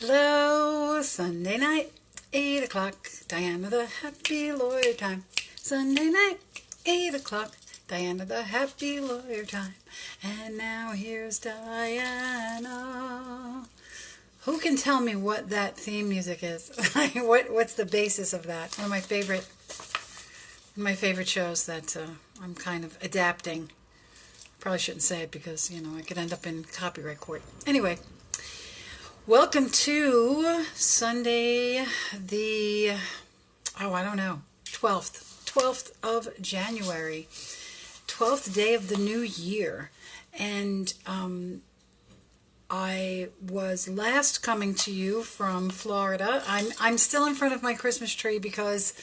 Hello, Sunday night, 8 o'clock, Diana the happy lawyer time. Sunday night, 8 o'clock, Diana the happy lawyer time. And now here's Diana. Who can tell me what that theme music is? What's the basis of that? One of my favorite shows that I'm kind of adapting. Probably shouldn't say it because, I could end up in copyright court. Anyway, welcome to Sunday, the, 12th of January, 12th day of the new year. And I was last coming to you from Florida. I'm still in front of my Christmas tree because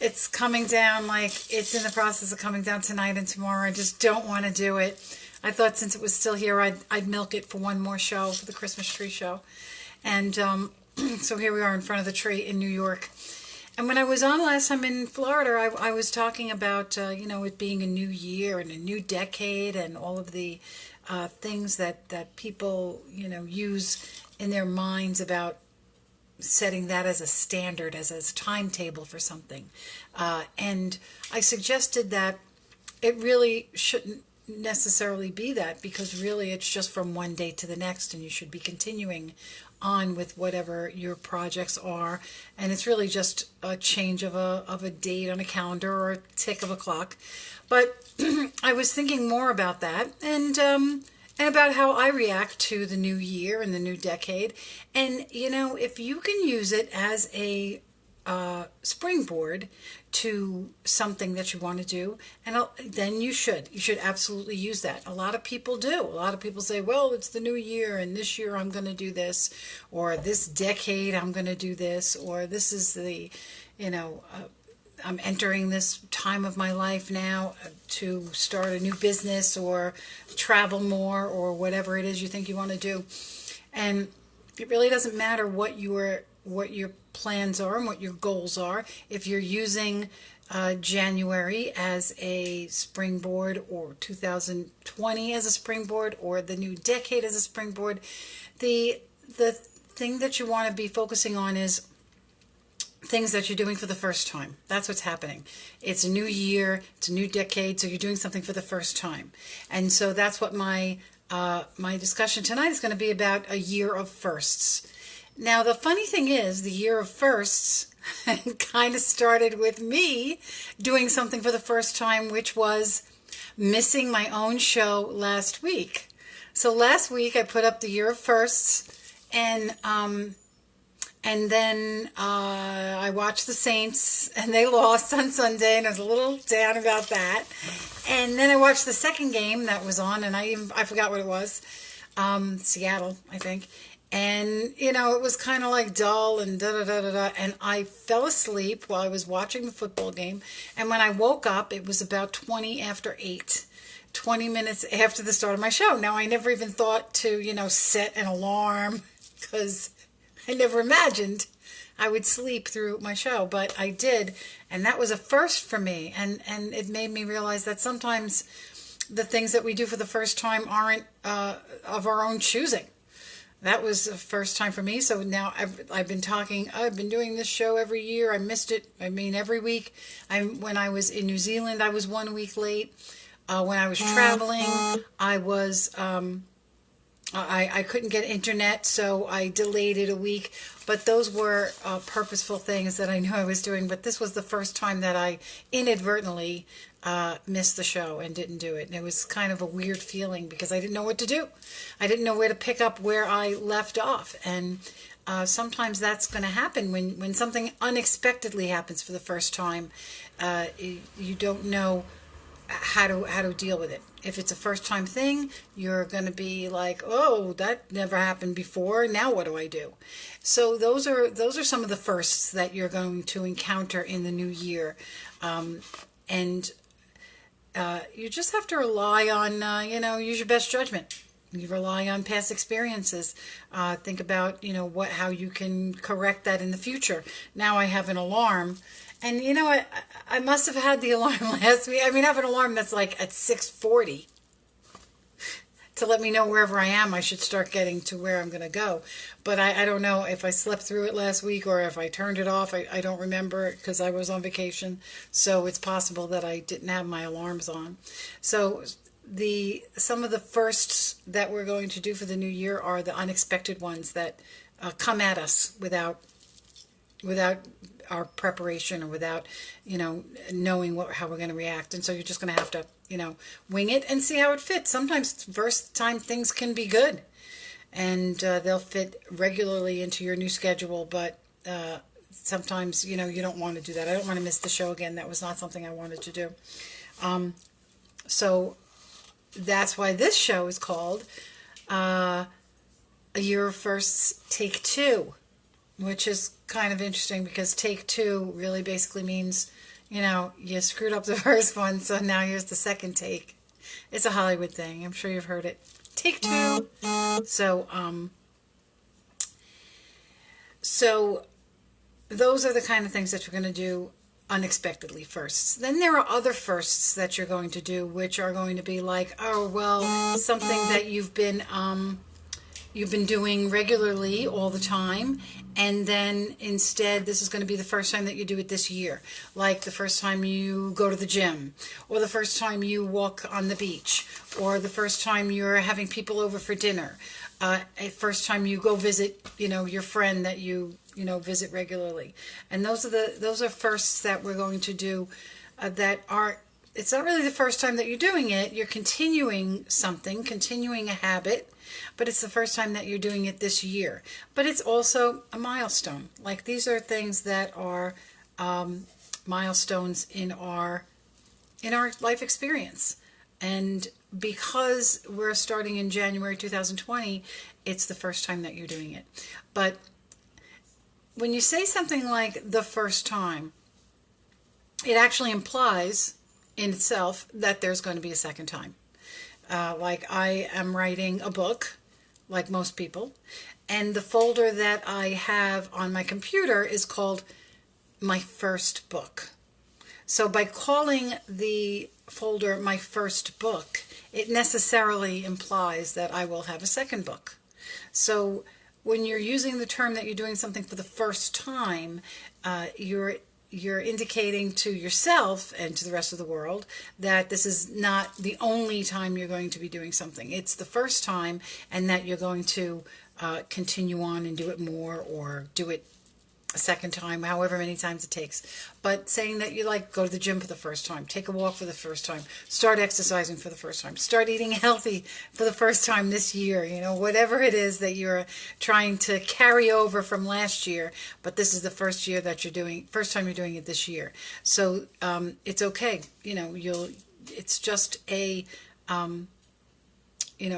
it's coming down, it's in the process of coming down tonight and tomorrow. I just don't want to do it. I thought since it was still here, I'd milk it for one more show, for the Christmas tree show. And so here we are in front of the tree in New York. And when I was on last time in Florida, I was talking about, it being a new year and a new decade and all of the things that people, use in their minds about setting that as a standard, as a timetable for something. And I suggested that it really shouldn't necessarily be that, because really it's just from one day to the next, and you should be continuing on with whatever your projects are, and it's really just a change of a date on a calendar or a tick of a clock. But I was thinking more about that, and about how I react to the new year and the new decade. And, if you can use it as a springboard to something that you want to do, and then you should absolutely use that. A lot of people do. A lot of people say, well, it's the new year, and this year I'm going to do this, or this decade I'm going to do this, or this is the, I'm entering this time of my life now to start a new business or travel more or whatever it is you think you want to do. And it really doesn't matter what your plans are and what your goals are. If you're using January as a springboard, or 2020 as a springboard, or the new decade as a springboard, the thing that you want to be focusing on is things that you're doing for the first time. That's what's happening. It's a new year, it's a new decade, so you're doing something for the first time. And so that's what my discussion tonight is going to be about, a year of firsts. Now, the funny thing is, the year of firsts kind of started with me doing something for the first time, which was missing my own show last week. So last week I put up the year of firsts, and then I watched the Saints, and they lost on Sunday, and I was a little down about that. And then I watched the second game that was on, and I forgot what it was, Seattle, I think. And, it was kind of like dull and da-da-da-da-da, and I fell asleep while I was watching the football game. And when I woke up, it was about 20 after 8, 20 minutes after the start of my show. Now, I never even thought to, set an alarm, because I never imagined I would sleep through my show, but I did, and that was a first for me, and it made me realize that sometimes the things that we do for the first time aren't of our own choosing. That was the first time for me, so now I've been doing this show every year. I missed it, every week. When I was in New Zealand, I was 1 week late. When I was traveling, I was... I couldn't get internet, so I delayed it a week. But those were purposeful things that I knew I was doing. But this was the first time that I inadvertently missed the show and didn't do it. And it was kind of a weird feeling because I didn't know what to do. I didn't know where to pick up where I left off. And sometimes that's going to happen when something unexpectedly happens for the first time. You don't know how to deal with it. If it's a first time thing, you're going to be like, oh, that never happened before. Now what do I do? So those are some of the firsts that you're going to encounter in the new year. And you just have to rely on, use your best judgment. You rely on past experiences. Think about, how you can correct that in the future. Now I have an alarm. And I must have had the alarm last week. I have an alarm that's like at 6:40. to let me know wherever I am, I should start getting to where I'm going to go. But I don't know if I slept through it last week or if I turned it off. I don't remember because I was on vacation. So it's possible that I didn't have my alarms on. So some of the firsts that we're going to do for the new year are the unexpected ones that come at us without our preparation or without, knowing how we're going to react. And so you're just going to have to, wing it and see how it fits. Sometimes first time things can be good and they'll fit regularly into your new schedule. But sometimes, you don't want to do that. I don't want to miss the show again. That was not something I wanted to do. So that's why this show is called A Year of Firsts, Take Two, which is kind of interesting because take two really basically means, you screwed up the first one, so now here's the second take. It's a Hollywood thing. I'm sure you've heard it. Take two. So those are the kind of things that you're going to do unexpectedly firsts. Then there are other firsts that you're going to do, which are going to be like, something that you've been doing regularly all the time, and then instead this is going to be the first time that you do it this year, like the first time you go to the gym, or the first time you walk on the beach, or the first time you're having people over for dinner, first time you go visit your friend that you visit regularly. And those are firsts that we're going to do it's not really the first time that you're doing it. You're continuing a habit, but it's the first time that you're doing it this year. But it's also a milestone. Like, these are things that are milestones in our life experience. And because we're starting in January 2020, it's the first time that you're doing it. But when you say something like the first time, it actually implies in itself that there's going to be a second time. Like, I am writing a book, like most people, and the folder that I have on my computer is called My First Book. So by calling the folder My First Book, it necessarily implies that I will have a second book. So when you're using the term that you're doing something for the first time, you're indicating to yourself and to the rest of the world that this is not the only time you're going to be doing something. It's the first time, and that you're going to continue on and do it more, or do it a second time, however many times it takes. But saying that you go to the gym for the first time, take a walk for the first time, start exercising for the first time, start eating healthy for the first time this year, whatever it is that you're trying to carry over from last year, but this is the first time you're doing it this year. So it's okay. It's just a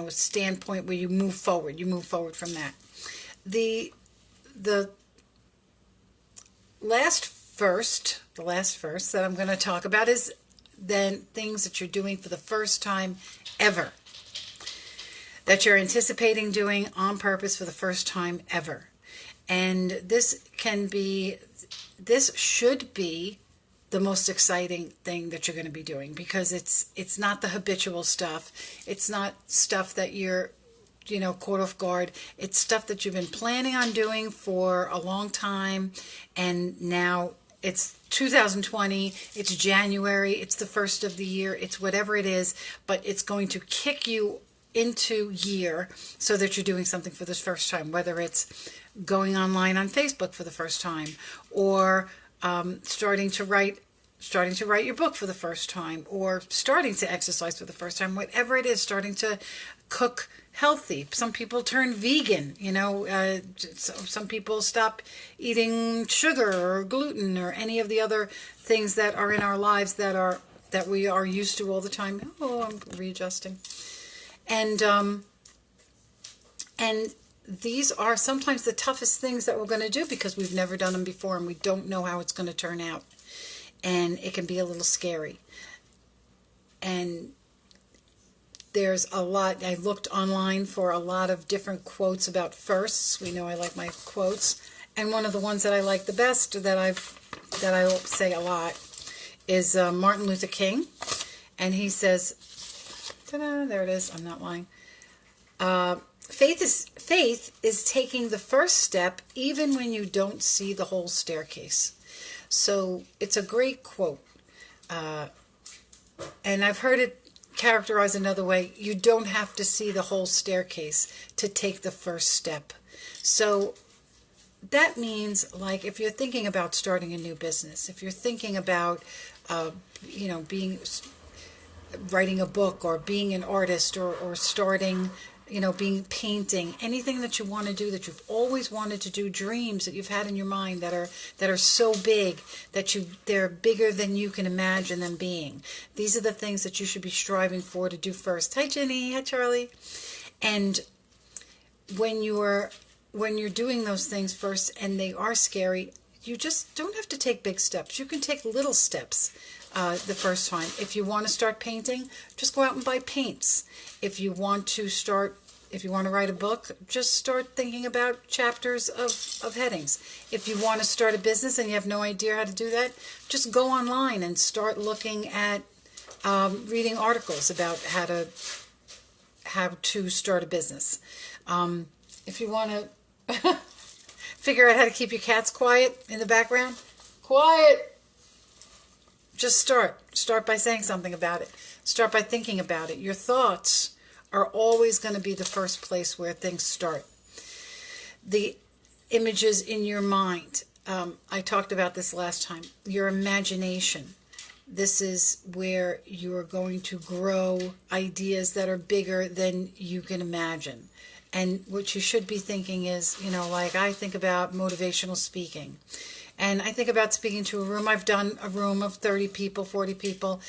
standpoint where you move forward from that. The last first that I'm going to talk about is then things that you're doing for the first time ever, that you're anticipating doing on purpose for the first time ever. And this should be the most exciting thing that you're going to be doing, because it's not the habitual stuff. It's not stuff that you're caught off guard. It's stuff that you've been planning on doing for a long time, and now it's 2020, it's January, it's the first of the year, it's whatever it is, but it's going to kick you into gear so that you're doing something for the first time, whether it's going online on Facebook for the first time, or starting to write your book for the first time, or starting to exercise for the first time, whatever it is, starting to cook healthy. Some people turn vegan, some people stop eating sugar or gluten or any of the other things that are in our lives that we are used to all the time. Oh, I'm readjusting. And these are sometimes the toughest things that we're going to do, because we've never done them before and we don't know how it's going to turn out. And it can be a little scary. And there's a lot. I looked online for a lot of different quotes about firsts. We know I like my quotes. And one of the ones that I like the best, that I say a lot, is Martin Luther King. And he says, ta-da, there it is, I'm not lying. Faith is taking the first step even when you don't see the whole staircase. So it's a great quote. And I've heard it characterized another way. You don't have to see the whole staircase to take the first step. So that means, like, if you're thinking about starting a new business, if you're thinking about, writing a book, or being an artist, or starting, being painting, anything that you want to do, that you've always wanted to do, dreams that you've had in your mind that are so big that they're bigger than you can imagine them being. These are the things that you should be striving for to do first. Hi, Jenny. Hi, Charlie. And when you're doing those things first and they are scary, you just don't have to take big steps. You can take little steps the first time. If you want to start painting, just go out and buy paints. If you want to write a book, just start thinking about chapters of headings. If you want to start a business and you have no idea how to do that, just go online and start looking at reading articles about how to start a business. If you want to figure out how to keep your cats quiet in the background, quiet. Just start by saying something about it. Start by thinking about it. Your thoughts are always going to be the first place where things start. The images in your mind, I talked about this last time, your imagination. This is where you're going to grow ideas that are bigger than you can imagine. And what you should be thinking is, like I think about motivational speaking. And I think about speaking to a room. I've done a room of 30 people, 40 people.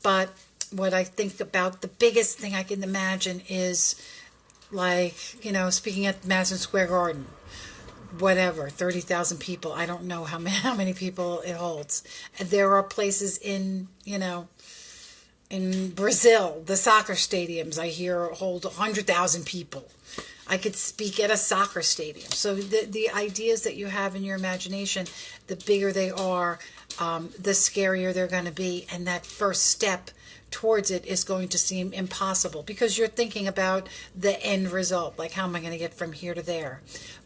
But what I think about, the biggest thing I can imagine is like, speaking at Madison Square Garden. Whatever, 30,000 people. I don't know how many people it holds. There are places in Brazil, the soccer stadiums I hear hold 100,000 people. I could speak at a soccer stadium. So the ideas that you have in your imagination, the bigger they are, the scarier they're going to be. And that first step towards it is going to seem impossible because you're thinking about the end result, like how am I going to get from here to there?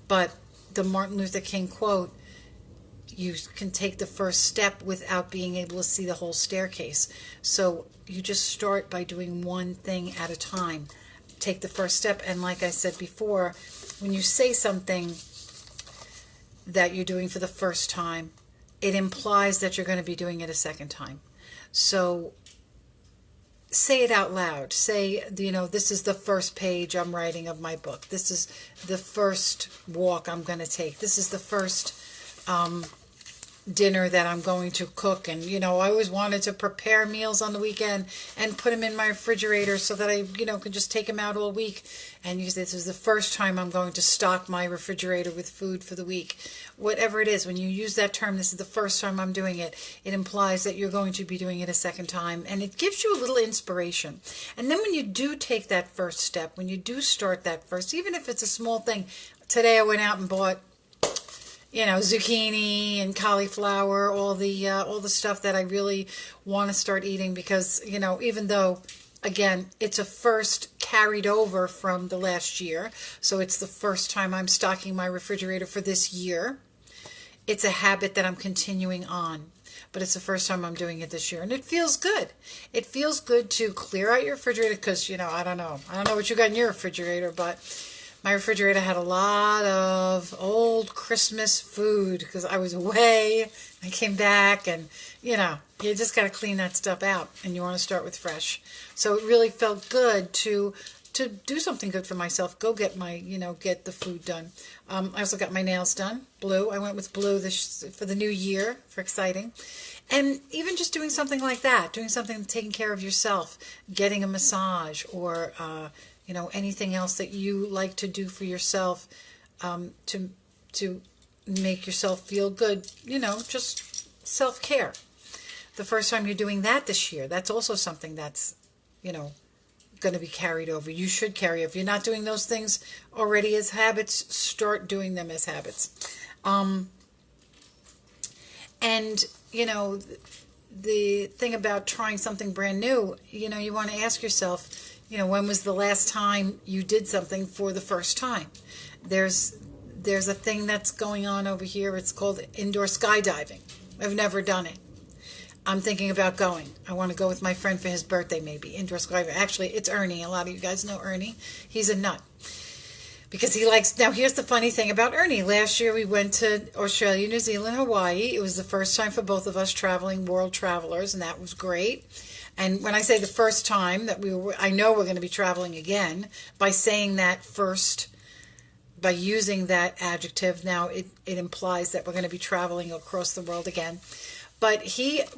But the Martin Luther King quote, you can take the first step without being able to see the whole staircase. So you just start by doing one thing at a time. Take the first step. And like I said before, when you say something that you're doing for the first time, it implies that you're going to be doing it a second time. So say it out loud. Say, this is the first page I'm writing of my book. This is the first walk I'm going to take. This is the first dinner that I'm going to cook. And, I always wanted to prepare meals on the weekend and put them in my refrigerator so that I, could just take them out all week. And this is the first time I'm going to stock my refrigerator with food for the week. Whatever it is, when you use that term, this is the first time I'm doing it, it implies that you're going to be doing it a second time. And it gives you a little inspiration. And then when you do take that first step, when you do start that first, even if it's a small thing, today I went out and bought zucchini and cauliflower, all the stuff that I really want to start eating because, even though, again, it's a first carried over from the last year, so it's the first time I'm stocking my refrigerator for this year. It's a habit that I'm continuing on, but it's the first time I'm doing it this year, and it feels good. It feels good to clear out your refrigerator because, I don't know what you got in your refrigerator, but my refrigerator had a lot of old Christmas food because I was away. I came back and, you just got to clean that stuff out and you want to start with fresh. So it really felt good to do something good for myself. Go get get the food done. I also got my nails done. Blue. I went with blue for the new year for exciting. And even just doing something like that, doing something taking care of yourself, getting a massage or, anything else that you like to do for yourself to make yourself feel good, just self-care. The first time you're doing that this year, that's also something that's, going to be carried over. You should carry over. If you're not doing those things already as habits, start doing them as habits. And, the thing about trying something brand new, you want to ask yourself, when was the last time you did something for the first time? There's a thing that's going on over here. It's called indoor skydiving. I've never done it. I'm thinking about going. I want to go with my friend for his birthday, maybe. Indoor skydiving. Actually, it's Ernie. A lot of you guys know Ernie. He's a nut. Because he likes... Now, here's the funny thing about Ernie. Last year, we went to Australia, New Zealand, Hawaii. It was the first time for both of us traveling, world travelers, and that was great. And when I say the first time that I know we're going to be traveling again, by saying that first, by using that adjective, now it implies that we're going to be traveling across the world again. But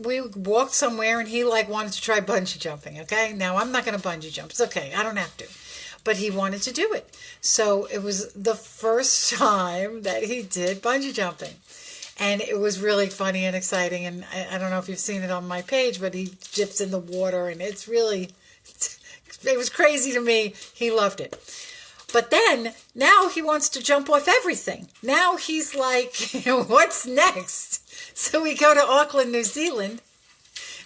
we walked somewhere and he wanted to try bungee jumping, okay? Now, I'm not going to bungee jump. It's okay. I don't have to. But he wanted to do it. So it was the first time that he did bungee jumping. And it was really funny and exciting. And I don't know if you've seen it on my page, but he dips in the water. And it was crazy to me. He loved it. But then, now he wants to jump off everything. Now he's like, what's next? So we go to Auckland, New Zealand,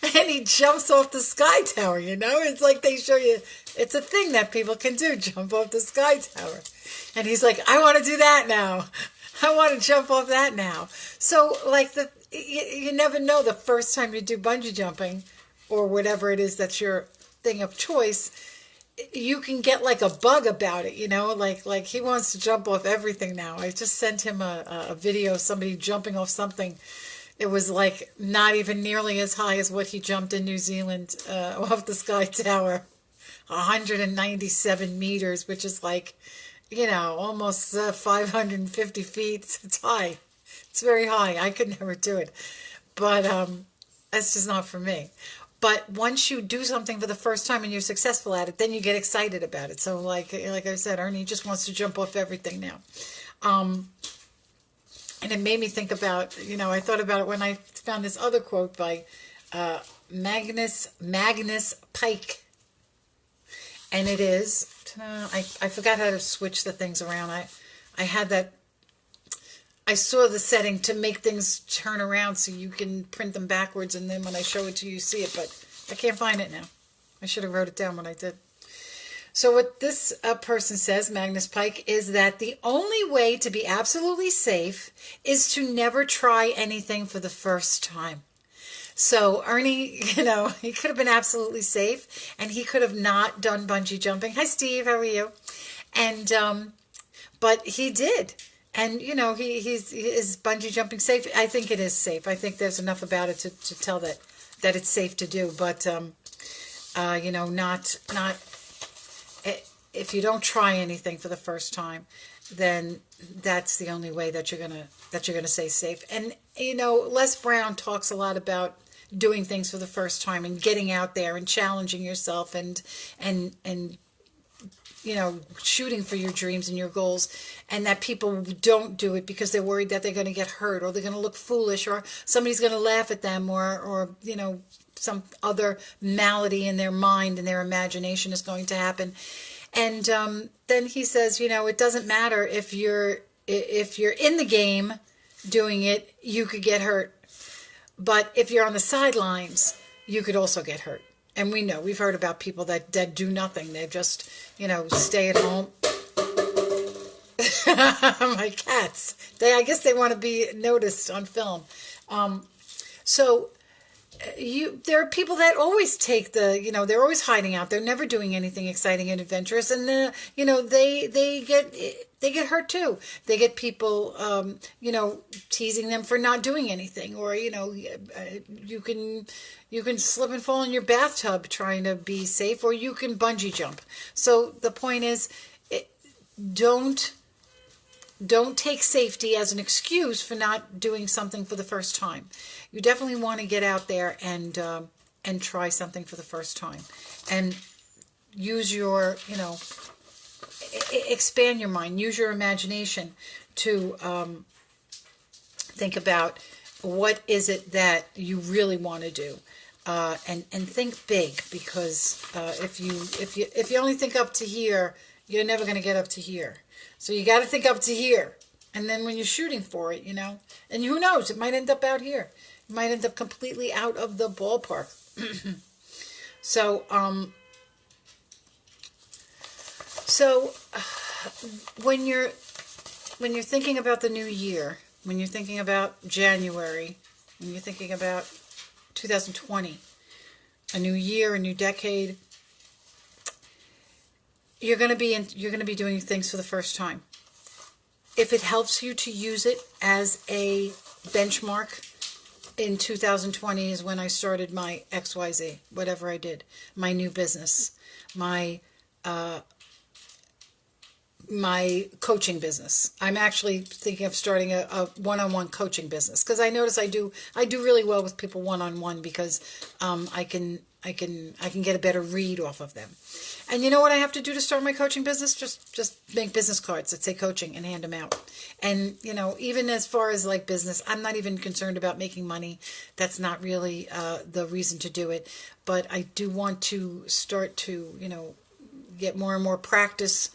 and he jumps off the sky tower, It's like they show you, it's a thing that people can do, jump off the sky tower. And he's like, I want to do that now. I want to jump off that now. So, you never know the first time you do bungee jumping, or whatever it is that's your thing of choice, you can get a bug about it, like he wants to jump off everything now. I just sent him a video of somebody jumping off something. It was not even nearly as high as what he jumped in New Zealand off the Sky Tower. 197 meters, which is almost 550 feet. It's high. It's very high. I could never do it. But that's just not for me. But once you do something for the first time and you're successful at it, then you get excited about it. So like I said, Ernie just wants to jump off everything now. And it made me think about, I thought about it when I found this other quote by Magnus Pike. And it is, I forgot how to switch the things around. I had that, I saw the setting to make things turn around so you can print them backwards, and then when I show it to you, you see it, but I can't find it now. I should have wrote it down when I did. So what this person says, Magnus Pike, is that the only way to be absolutely safe is to never try anything for the first time. So Ernie, he could have been absolutely safe, and he could have not done bungee jumping. Hi, Steve. How are you? And but he did. And, is bungee jumping safe? I think it is safe. I think there's enough about it to tell that it's safe to do. But, not if you don't try anything for the first time, then that's the only way that you're gonna stay safe. And, Les Brown talks a lot about doing things for the first time and getting out there and challenging yourself and shooting for your dreams and your goals, and that people don't do it because they're worried that they're going to get hurt, or they're going to look foolish, or somebody's going to laugh at them, or some other malady in their mind and their imagination is going to happen. And then he says, it doesn't matter if you're in the game doing it, you could get hurt. But if you're on the sidelines, you could also get hurt. And we've heard about people that do nothing. They just, stay at home. My cats. I guess they want to be noticed on film. There are people that always take they're always hiding out. They're never doing anything exciting and adventurous. And, they get hurt too. They get people, teasing them for not doing anything. Or, you can slip and fall in your bathtub trying to be safe, or you can bungee jump. So the point is, don't take safety as an excuse for not doing something for the first time. You definitely want to get out there and try something for the first time, and use your, expand your mind, use your imagination to think about what is it that you really want to do. And think big, because if you only think up to here, you're never going to get up to here. So you got to think up to here, and then when you're shooting for it, and who knows, it might end up out here. It might end up completely out of the ballpark. So So when you're thinking about the new year, when you're thinking about January, when you're thinking about 2020, a new year, a new decade, you're going to be doing things for the first time. If it helps you to use it as a benchmark, in 2020 is when I started my XYZ, whatever I did, my new business, my my coaching business. I'm actually thinking of starting a one-on-one coaching business because I notice I do really well with people one-on-one because I can get a better read off of them. And you know what I have to do to start my coaching business? Just make business cards that say coaching and hand them out. And even as far as like business, I'm not even concerned about making money. That's not really the reason to do it. But I do want to start to get more and more practice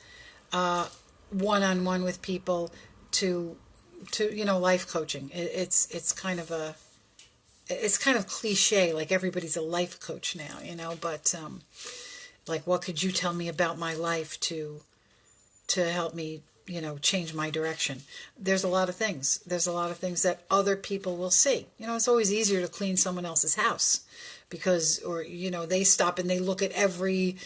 one-on-one with people to life coaching. It's kind of cliche, like everybody's a life coach now, but like, what could you tell me about my life to help me change my direction? There's a lot of things that other people will see. It's always easier to clean someone else's house because they stop and they look at every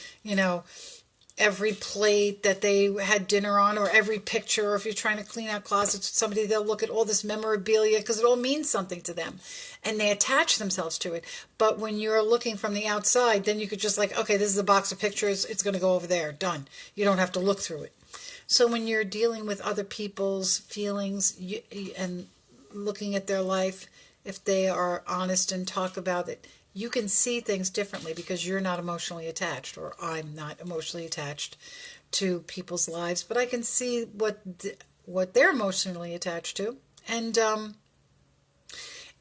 plate that they had dinner on, or every picture, or if you're trying to clean out closets with somebody, they'll look at all this memorabilia because it all means something to them and they attach themselves to it. But when you're looking from the outside, then you could just like, okay, this is a box of pictures, it's going to go over there, done. You don't have to look through it. So when you're dealing with other people's feelings and looking at their life, if they are honest and talk about it, you can see things differently because you're not emotionally attached, or I'm not emotionally attached to people's lives, but I can see what they're emotionally attached to, and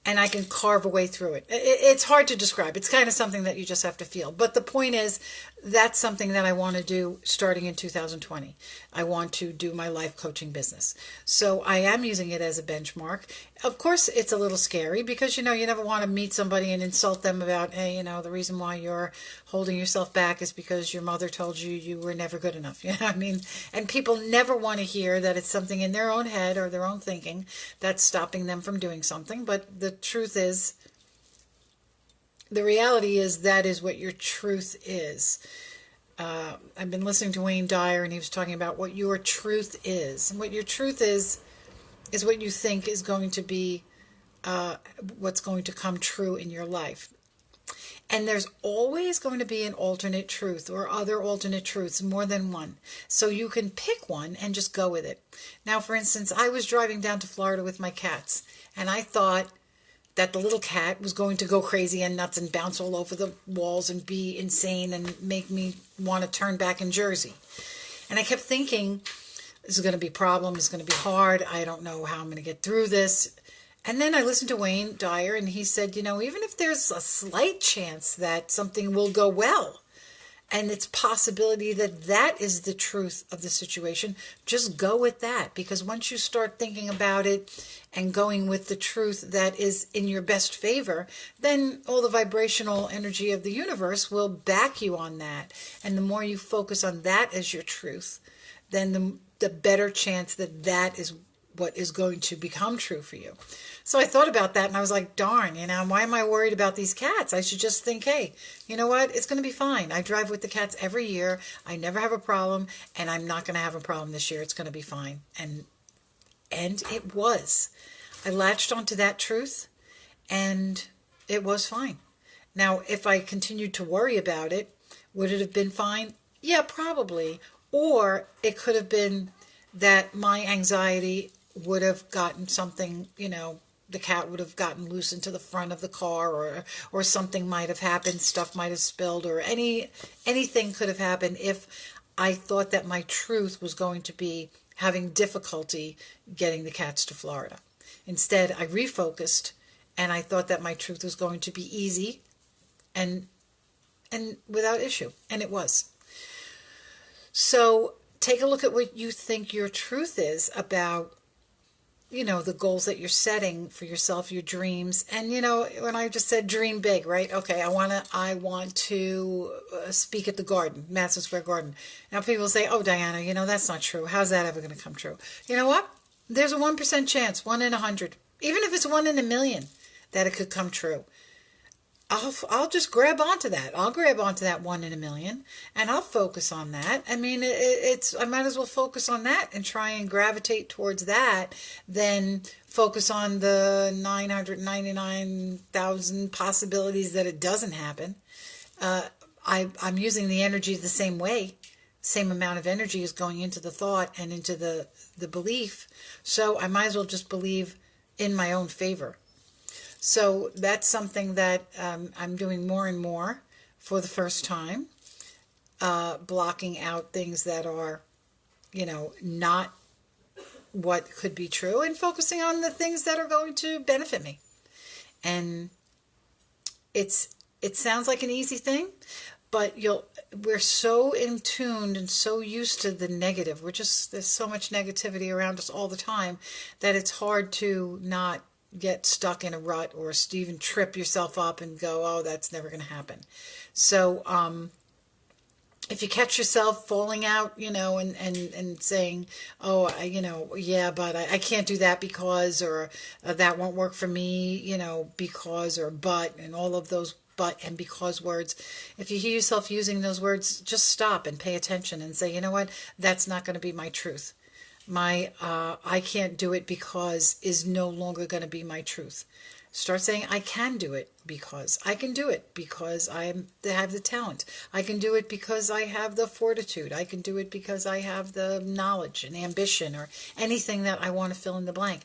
I can carve a way through it. It's hard to describe. It's kind of something that you just have to feel. But the point is, that's something that I want to do starting in 2020. I want to do my life coaching business. So I am using it as a benchmark. Of course, it's a little scary because, you never want to meet somebody and insult them about, hey, the reason why you're holding yourself back is because your mother told you you were never good enough. You know what I mean? And people never want to hear that it's something in their own head or their own thinking that's stopping them from doing something. But the truth is, the reality is that is what your truth is. I've been listening to Wayne Dyer, and he was talking about what your truth is. And what your truth is what you think is going to be what's going to come true in your life. And there's always going to be an alternate truth or other alternate truths, more than one. So you can pick one and just go with it. Now, for instance, I was driving down to Florida with my cats, and I thought that the little cat was going to go crazy and nuts and bounce all over the walls and be insane and make me want to turn back in Jersey. And I kept thinking, this is going to be a problem. It's going to be hard. I don't know how I'm going to get through this. And then I listened to Wayne Dyer, and he said, even if there's a slight chance that something will go well, and it's possibility that is the truth of the situation, just go with that. Because once you start thinking about it and going with the truth that is in your best favor, then all the vibrational energy of the universe will back you on that. And the more you focus on that as your truth, then the better chance that is what is going to become true for you. So I thought about that, and I was like, darn, why am I worried about these cats? I should just think, hey, you know what? It's going to be fine. I drive with the cats every year. I never have a problem, and I'm not going to have a problem this year. It's going to be fine. And it was. I latched onto that truth, and it was fine. Now, if I continued to worry about it, would it have been fine? Yeah, probably. Or it could have been that my anxiety would have gotten something, the cat would have gotten loose into the front of the car, or something might have happened, stuff might have spilled, or anything could have happened if I thought that my truth was going to be having difficulty getting the cats to Florida. Instead, I refocused, and I thought that my truth was going to be easy and without issue, and it was. So take a look at what you think your truth is about the goals that you're setting for yourself, your dreams. And, when I just said dream big, right? Okay, I want to speak at the garden, Madison Square Garden. Now people say, oh, Diana, that's not true. How's that ever going to come true? You know what? There's a 1% chance, 1 in 100, even if it's 1 in a million, that it could come true. I'll just grab onto that. I'll grab onto that 1 in a million, and I'll focus on that. I mean, I might as well focus on that and try and gravitate towards that than focus on the 999,000 possibilities that it doesn't happen. I'm using the energy the same way. Same amount of energy is going into the thought and into the belief. So I might as well just believe in my own favor. So that's something that I'm doing more and more for the first time, blocking out things that are, not what could be true, and focusing on the things that are going to benefit me. And it sounds like an easy thing, but we're so in tuned and so used to the negative. There's so much negativity around us all the time that it's hard to not get stuck in a rut or even trip yourself up and go, oh, that's never going to happen. So if you catch yourself falling out, and saying, oh, yeah, but I can't do that because, or that won't work for me, because, or but, and all of those but and because words, if you hear yourself using those words, just stop and pay attention and say, you know what, that's not going to be my truth. My I can't do it because is no longer going to be my truth. Start saying I can do it because I can do it because I have the talent. I can do it because I have the fortitude. I can do it because I have the knowledge and ambition, or anything that I want to fill in the blank.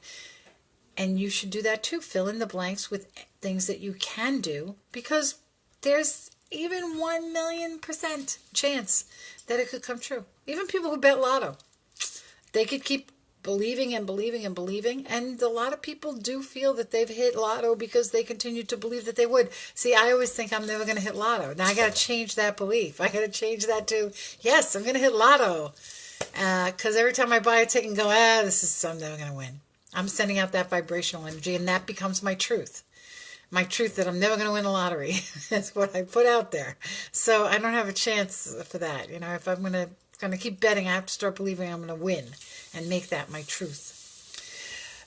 And you should do that too. Fill in the blanks with things that you can do, because there's even 1,000,000% chance that it could come true. Even people who bet lotto, they could keep believing and believing and believing. And a lot of people do feel that they've hit lotto because they continue to believe that they would. See, I always think I'm never going to hit lotto. Now I got to change that belief. I got to change that to, yes, I'm going to hit lotto. Because every time I buy a ticket and go, I'm never going to win. I'm sending out that vibrational energy, and that becomes my truth. My truth that I'm never going to win a lottery. That's what I put out there. So I don't have a chance for that. If I'm going to keep betting, I have to start believing I'm going to win and make that my truth.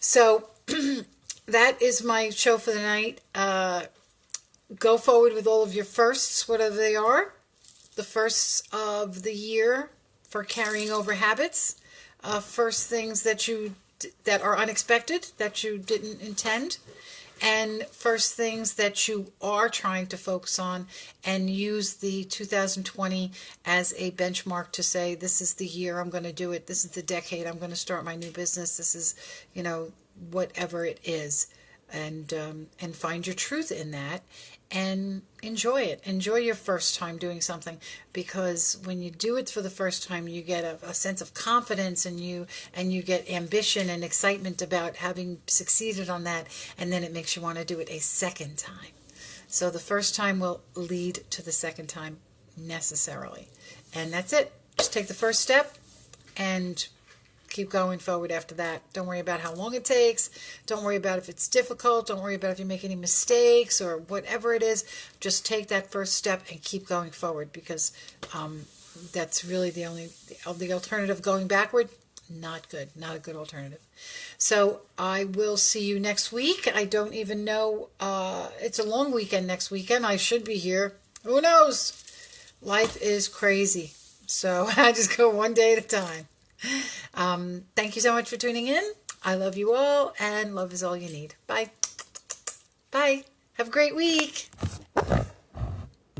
So that is my show for the night. Go forward with all of your firsts, whatever they are. The firsts of the year for carrying over habits. First things that are unexpected, that you didn't intend. And first things that you are trying to focus on, and use the 2020 as a benchmark to say, this is the year I'm going to do it. This is the decade I'm going to start my new business. This is, whatever it is. And find your truth in that and enjoy it. Enjoy your first time doing something, because when you do it for the first time, you get a sense of confidence, and you get ambition and excitement about having succeeded on that, and then it makes you want to do it a second time. So the first time will lead to the second time necessarily. And that's it. Just take the first step and keep going forward after that. Don't worry about how long it takes. Don't worry about if it's difficult. Don't worry about if you make any mistakes or whatever it is. Just take that first step and keep going forward, because that's really the alternative. Going backward, not good. Not a good alternative. So I will see you next week. I don't even know. It's a long weekend next weekend. I should be here. Who knows? Life is crazy. So I just go one day at a time. Thank you so much for tuning in. I love you all, and love is all you need. Bye. Bye. Have a great week.